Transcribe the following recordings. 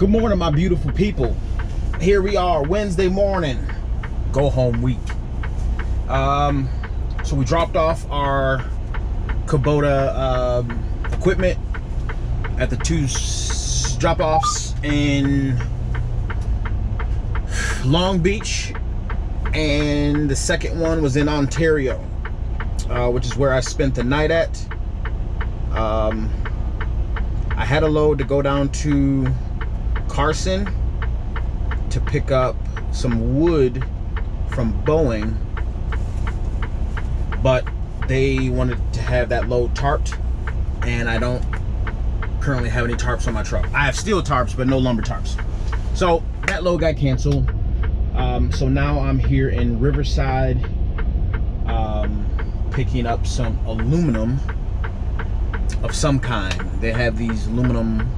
Good morning, my beautiful people. Here we are, Wednesday morning, go home week. So we dropped off our Kubota equipment at the two drop-offs in Long Beach, and the second one was in Ontario, which is where I spent the night at. I had a load to go down to Carson to pick up some wood from Boeing, but they wanted to have that load tarped, and I don't currently have any tarps on my truck. I have steel tarps, but no lumber tarps. So that load got canceled. So now I'm here in Riverside, picking up some aluminum of some kind. They have these aluminum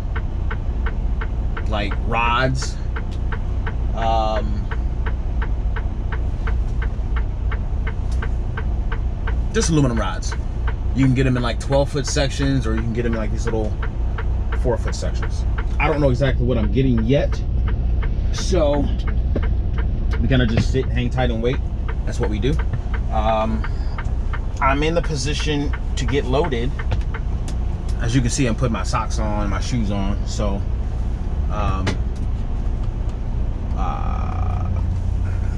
like rods, just aluminum rods. You can get them in like 12-foot sections, or you can get them in like these little 4-foot sections. I don't know exactly what I'm getting yet, so we're gonna just sit, hang tight, and wait. That's what we do. I'm in the position to get loaded. As you can see, I'm putting my socks on, my shoes on. So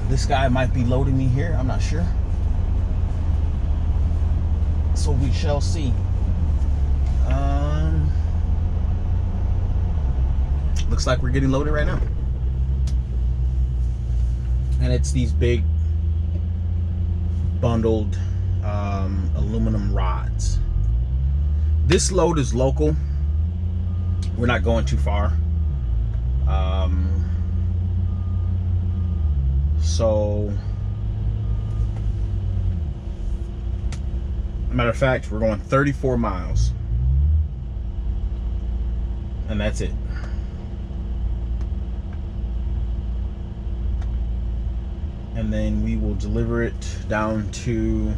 this guy might be loading me here, I'm not sure. So we shall see. Looks like we're getting loaded right now. And it's these big bundled aluminum rods. This load is local. We're not going too far. So, matter of fact, we're going 34 miles. And that's it. And then we will deliver it down to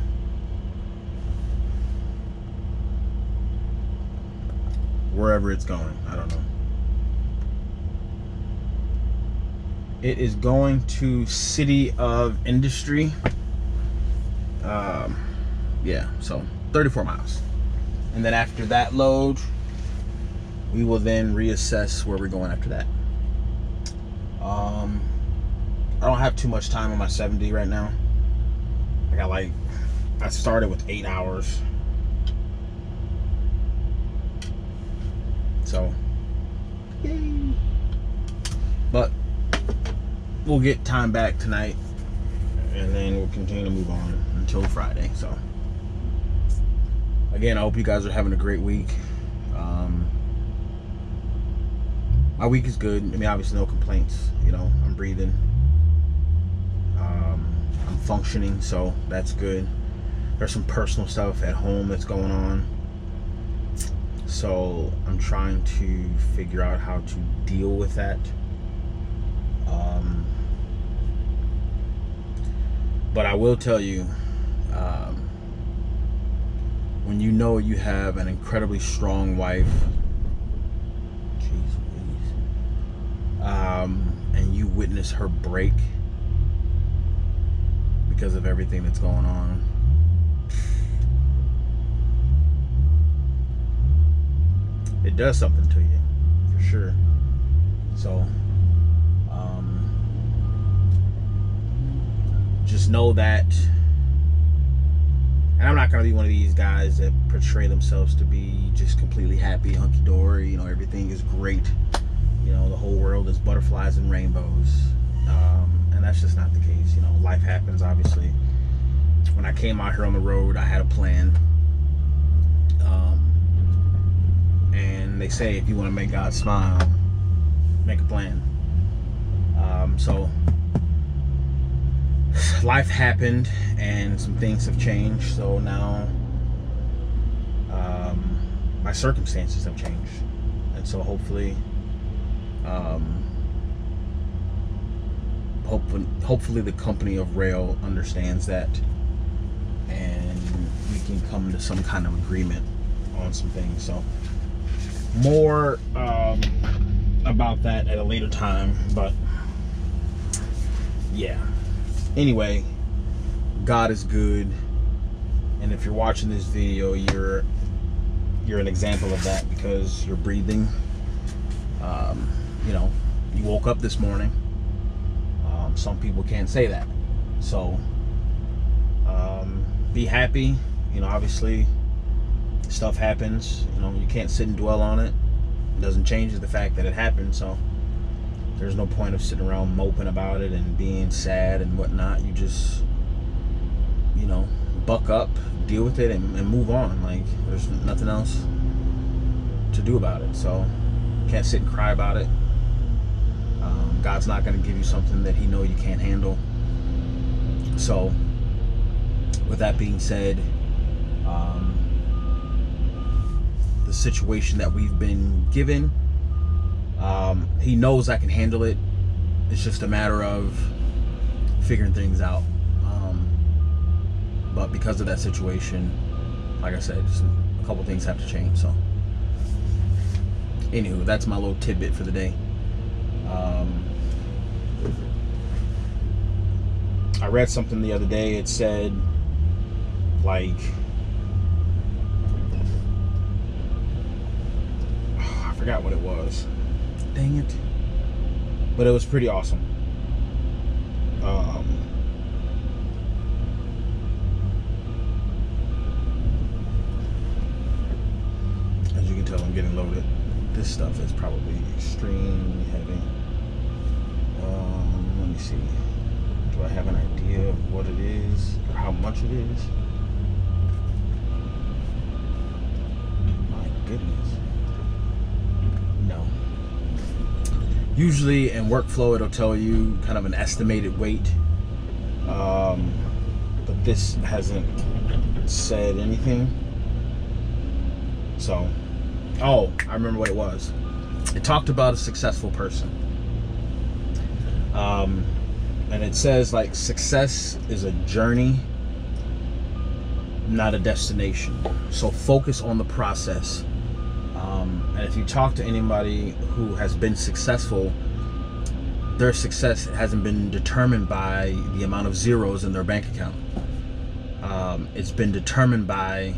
wherever it's going. I don't know. It is going to City of Industry. Yeah, so 34 miles. And then after that load, we will then reassess where we're going after that. I don't have too much time on my 70 right now. I started with 8 hours. So, yay. But we'll get time back tonight, and then we'll continue to move on until Friday. So again, I hope you guys are having a great week. My week is good. I mean, obviously no complaints. You know, I'm breathing. I'm functioning, so that's good. There's some personal stuff at home that's going on, so I'm trying to figure out how to deal with that. But I will tell you, when you know you have an incredibly strong wife, and you witness her break because of everything that's going on, it does something to you, for sure. So just know that, and I'm not gonna be one of these guys that portray themselves to be just completely happy, hunky-dory, you know, everything is great, you know, the whole world is butterflies and rainbows, and that's just not the case. You know, life happens, obviously. When I came out here on the road, I had a plan, and they say if you want to make God smile, make a plan. So life happened, and some things have changed. So now my circumstances have changed, and so hopefully hopefully the company of rail understands that, and we can come to some kind of agreement on some things. So more about that at a later time, but yeah. Anyway, God is good, and if you're watching this video, you're an example of that, because you're breathing. You know, you woke up this morning. Some people can't say that, so be happy. You know, obviously stuff happens. You know, you can't sit and dwell on it. It doesn't change the fact that it happened. So there's no point of sitting around moping about it and being sad and whatnot. You just, you know, buck up, deal with it, and move on. Like, there's nothing else to do about it. So you can't sit and cry about it. God's not going to give you something that he know you can't handle. So with that being said, the situation that we've been given, he knows I can handle it. It's just a matter of figuring things out. But because of that situation, like I said, just a couple things have to change. So anywho, that's my little tidbit for the day. I read something the other day. It said, like, I forgot what it was. Dang it. But it was pretty awesome. As you can tell, I'm getting loaded. This stuff is probably extremely heavy. Let me see. Do I have an idea of what it is or how much it is? My goodness. No. Usually in workflow, it'll tell you kind of an estimated weight. But this hasn't said anything. So, oh, I remember what it was. It talked about a successful person. And it says, like, success is a journey, not a destination. So focus on the process. And if you talk to anybody who has been successful, their success hasn't been determined by the amount of zeros in their bank account. It's been determined by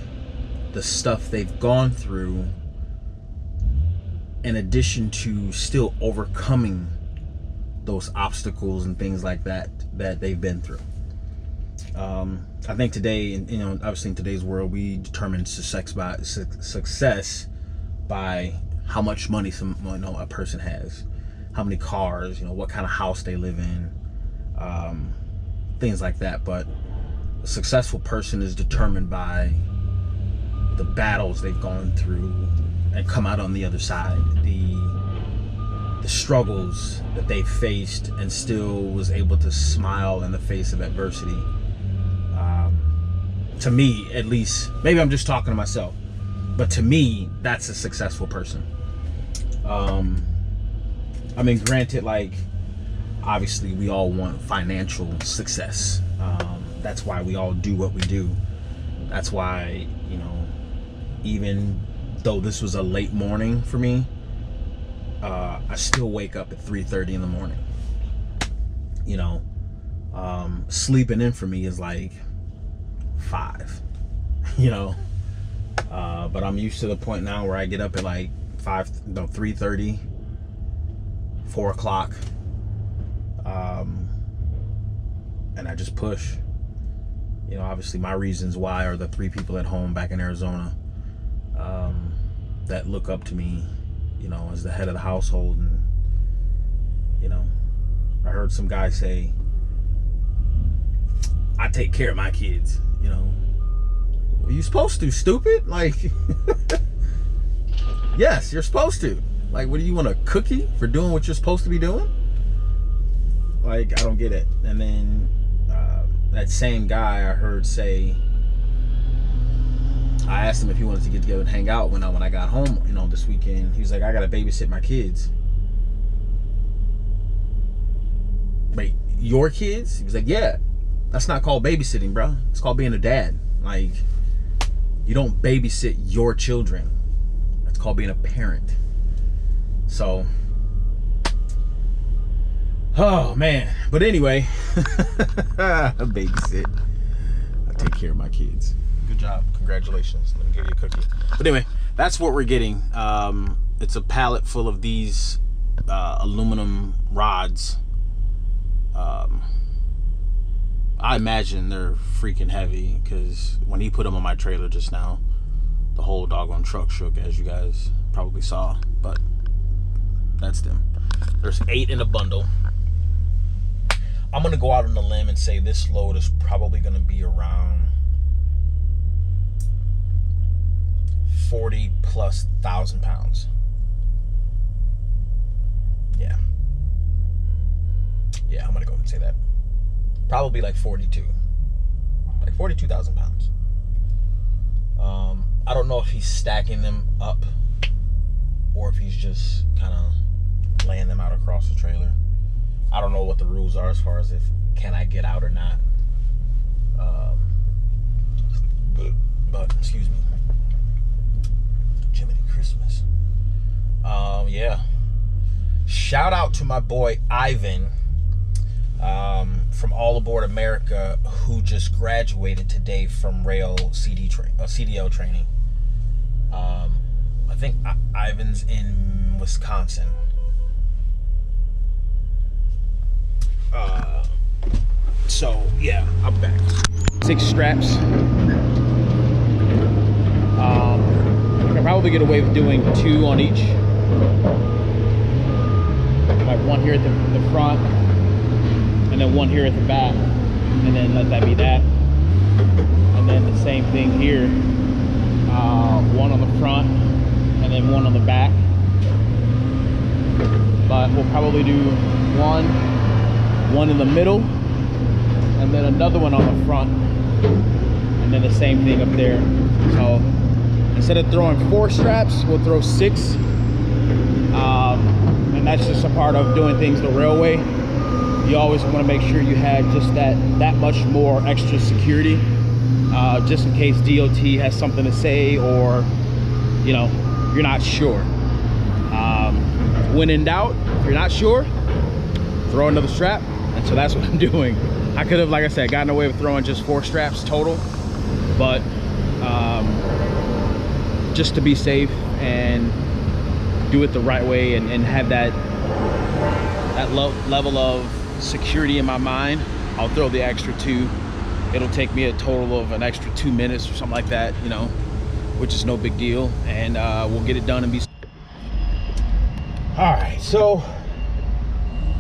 the stuff they've gone through, in addition to still overcoming those obstacles and things like that they've been through. I think today, you know, obviously in today's world, we determine success by how much money a person has, how many cars, you know, what kind of house they live in, things like that. But a successful person is determined by the battles they've gone through and come out on the other side, the struggles that they faced and still was able to smile in the face of adversity. To me, at least, maybe I'm just talking to myself, but to me, that's a successful person. I mean, granted, like, obviously we all want financial success. That's why we all do what we do. That's why, you know, even though this was a late morning for me, I still wake up at 3:30 in the morning. You know, sleeping in for me is like 5, you know, but I'm used to the point now where I get up at like 3:30, 4 o'clock, and I just push. You know, obviously my reasons why are the 3 people at home back in Arizona that look up to me, you know, as the head of the household. And, you know, I heard some guy say, I take care of my kids, you know. Are you supposed to, stupid? Like, yes, you're supposed to. Like, what do you want, a cookie for doing what you're supposed to be doing? Like, I don't get it. And then that same guy I heard say, I asked him if he wanted to get together and hang out when I got home, you know, this weekend. He was like, I gotta babysit my kids. Wait, your kids? He was like, yeah. That's not called babysitting, bro. It's called being a dad. Like, you don't babysit your children. That's called being a parent. So, Oh man, but anyway, I babysit. I take care of my kids. Good job, congratulations. Let me give you a cookie. But anyway, that's what we're getting. It's a pallet full of these aluminum rods. I imagine they're freaking heavy, because when he put them on my trailer just now, the whole doggone truck shook, as you guys probably saw. But that's them. There's 8 in a bundle. I'm gonna go out on a limb and say this load is probably gonna be around 40,000+ pounds. Yeah, I'm gonna go and say that. Probably like 42,000 pounds. I don't know if he's stacking them up or if he's just kind of laying them out across the trailer. I don't know what the rules are as far as if can I get out or not. But excuse me. Jiminy Christmas. Yeah. Shout out to my boy Ivan from All Aboard America, who just graduated today from rail CDL training. I think Ivan's in Wisconsin. So yeah, I'm back. 6 straps. I can probably get away with doing 2 on each. Like 1 here at the front, and then 1 here at the back, and then let that be that. And then the same thing here, 1 on the front, and then 1 on the back. But we'll probably do 1 in the middle, and then another 1 on the front, and then the same thing up there. So instead of throwing 4 straps, we'll throw 6. And that's just a part of doing things the railway. You always want to make sure you have just that much more extra security, just in case DOT has something to say, or you're not sure. When in doubt, if you're not sure, throw another strap. And so that's what I'm doing. I could have, like I said, gotten away with throwing just 4 straps total, but just to be safe and do it the right way, and have that level of security in my mind, I'll throw the extra 2. It'll take me a total of an extra 2 minutes or something like that, which is no big deal, and we'll get it done and be. All right, so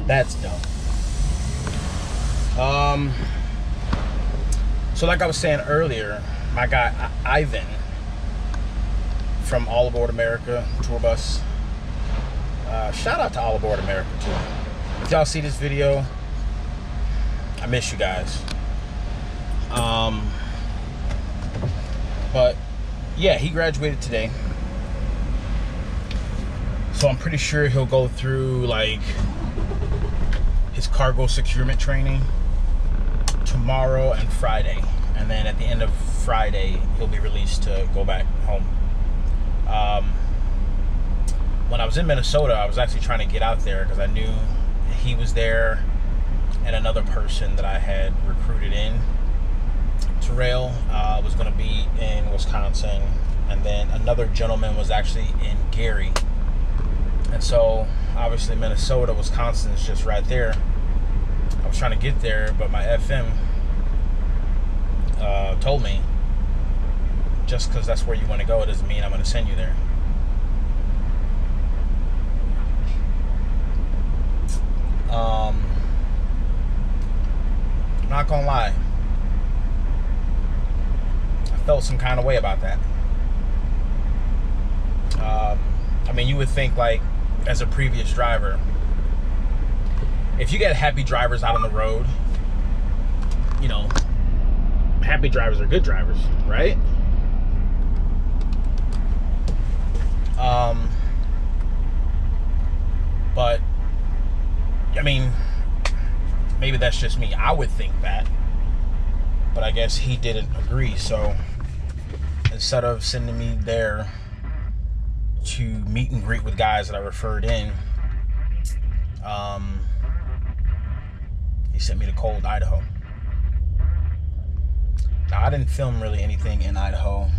that's done. So like I was saying earlier, my guy Ivan from All Aboard America tour bus. Shout out to All Aboard America too. If y'all see this video, I miss you guys. But yeah, he graduated today, so I'm pretty sure he'll go through like his cargo securement training tomorrow and Friday, and then at the end of Friday he'll be released to go back home. When I was in Minnesota, I was actually trying to get out there because I knew he was there and another person that I had recruited in to rail was going to be in Wisconsin, and then another gentleman was actually in Gary. And so obviously Minnesota, Wisconsin is just right there. I was trying to get there, but my FM told me just because that's where you want to go, it doesn't mean I'm going to send you there. Not gonna lie, I felt some kind of way about that. I mean, you would think, like, as a previous driver, if you get happy drivers out on the road, happy drivers are good drivers, right? But I mean, maybe that's just me. I would think that, but I guess he didn't agree. So instead of sending me there to meet and greet with guys that I referred in, sent me to cold Idaho. Now, I didn't film really anything in Idaho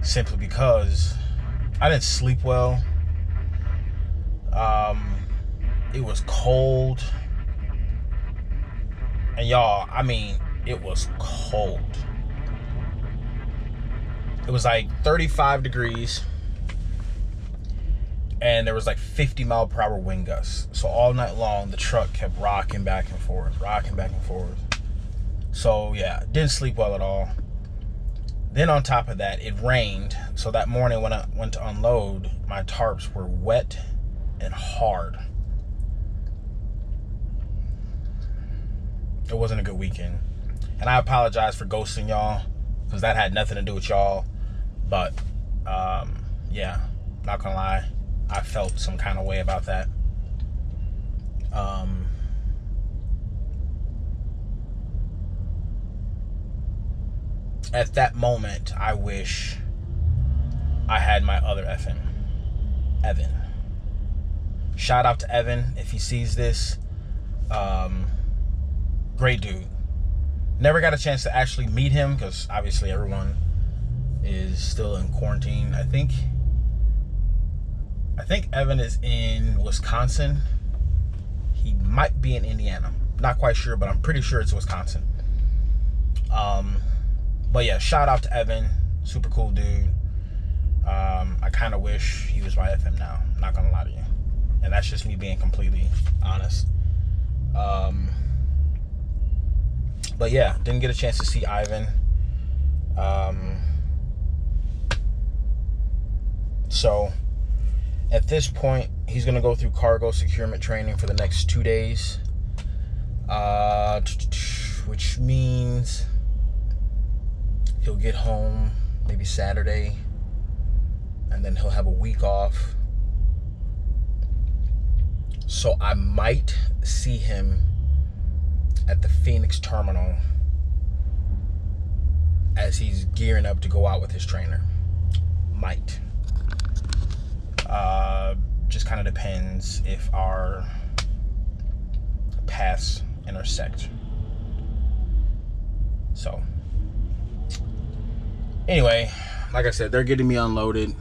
simply because I didn't sleep well. It was cold. And y'all, I mean, it was cold. It was like 35 degrees. And there was like 50 mile per hour wind gusts. So all night long, the truck kept rocking back and forth. So yeah, didn't sleep well at all. Then on top of that, it rained. So that morning when I went to unload, my tarps were wet and hard. It wasn't a good weekend. And I apologize for ghosting y'all, because that had nothing to do with y'all. But yeah, not gonna lie, I felt some kind of way about that. At that moment, I wish I had my other effing Evan. Shout out to Evan if he sees this. Great dude. Never got a chance to actually meet him because obviously everyone is still in quarantine. I think Evan is in Wisconsin. He might be in Indiana. Not quite sure, but I'm pretty sure it's Wisconsin. But yeah, shout out to Evan. Super cool dude. I kind of wish he was my FM now. Not gonna lie to you. And that's just me being completely honest. But yeah, didn't get a chance to see Ivan. So at this point, he's gonna go through cargo securement training for the next 2 days, which means he'll get home maybe Saturday, and then he'll have a week off. So I might see him at the Phoenix terminal as he's gearing up to go out with his trainer. Might. Just kind of depends if our paths intersect. So anyway, like I said, they're getting me unloaded.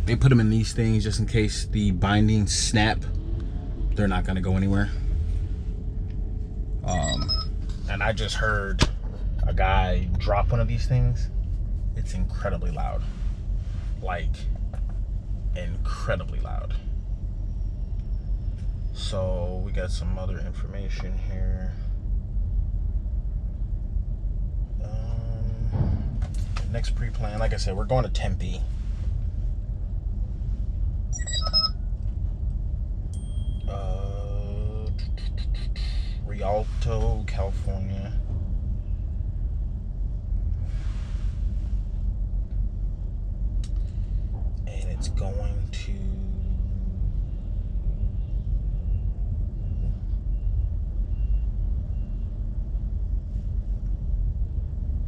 They put them in these things just in case the bindings snap. They're not going to go anywhere. And I just heard a guy drop one of these things. It's incredibly loud. Like, incredibly loud. So we got some other information here. Next pre-plan, like I said, we're going to Tempe. Rialto, California. And it's going to...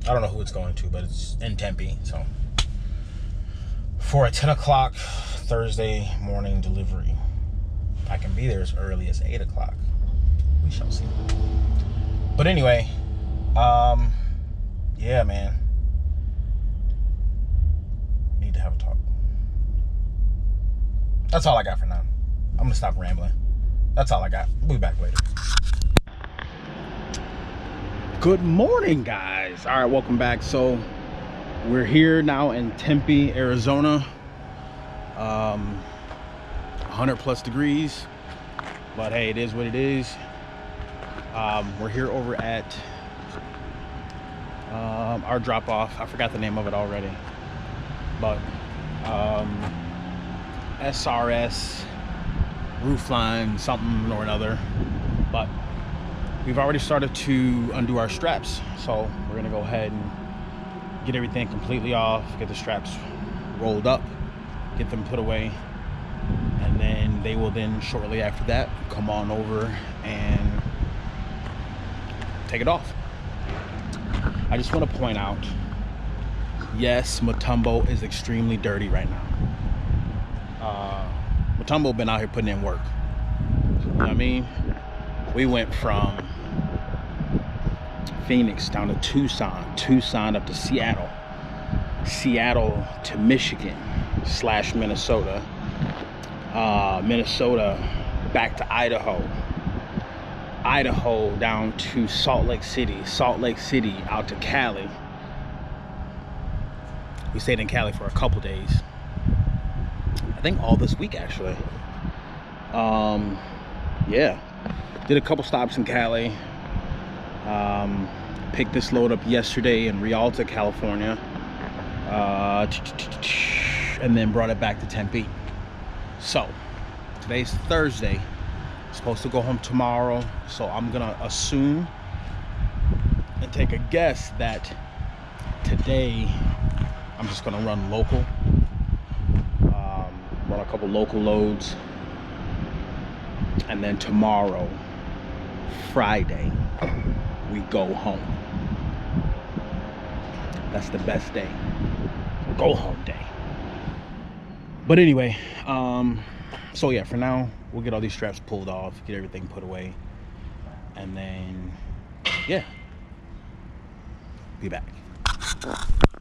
I don't know who it's going to, but it's in Tempe, so. For a 10 o'clock Thursday morning delivery. I can be there as early as 8 o'clock. We shall see. But anyway, yeah, man. Need to have a talk. That's all I got for now. I'm gonna stop rambling. That's all I got. We'll be back later. Good morning, guys. All right, welcome back. So we're here now in Tempe, Arizona. 100 plus degrees, but hey, it is what it is. We're here over at our drop off. I forgot the name of it already, but SRS roofline something or another. But we've already started to undo our straps, so we're gonna go ahead and get everything completely off, get the straps rolled up, get them put away, and then they will then shortly after that come on over and take it off. I just want to point out, yes, Matumbo is extremely dirty right now. Matumbo been out here putting in work. You know what I mean? We went from Phoenix down to Tucson up to Seattle, Seattle to Michigan / Minnesota, Minnesota back to Idaho, Idaho down to Salt Lake City, Salt Lake City out to Cali. We stayed in Cali for a couple days. I think all this week actually. Yeah, did a couple stops in Cali. Picked this load up yesterday in Rialta, California, and then brought it back to Tempe. So today's Thursday, supposed to go home tomorrow, so I'm gonna assume and take a guess that today I'm just gonna run local, run a couple local loads, and then tomorrow, Friday, we go home. That's the best day, go home day. But anyway, so yeah, for now we'll get all these straps pulled off, get everything put away, and then yeah, be back.